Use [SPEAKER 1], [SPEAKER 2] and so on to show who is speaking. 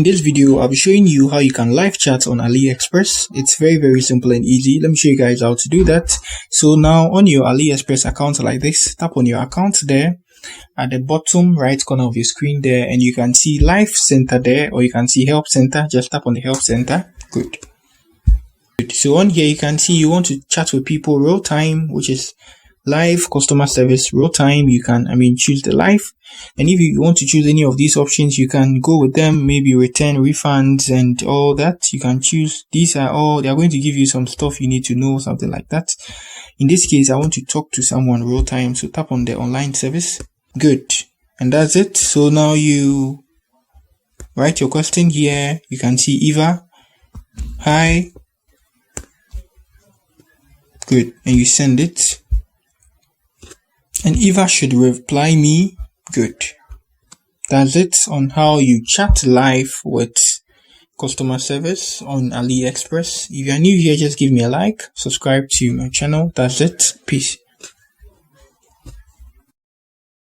[SPEAKER 1] In this video, I'll be showing you how you can live chat on AliExpress. It's very simple and easy. Let me show you guys how to do that. So now on your AliExpress account like this, tap on your account there at the bottom right corner of your screen there, and you can see Live Center there, or you can see Help Center. Just tap on the Help Center. Good. So on here, you can see you want to chat with people real time, which is live customer service real time. You can choose the live, and if you want to choose any of these options, you can go with them, maybe return refunds and all that. You can choose. These are all, they are going to give you some stuff you need to know, something like that. In this case, I want to talk to someone real time, so tap on the online service. Good. And that's it. So now you write your question here. You can see Eva, hi. Good. And you send it. And Eva should reply me. Good. That's it on how you chat live with customer service on AliExpress. If you are new here, just give me a like, subscribe to my channel. That's it. Peace.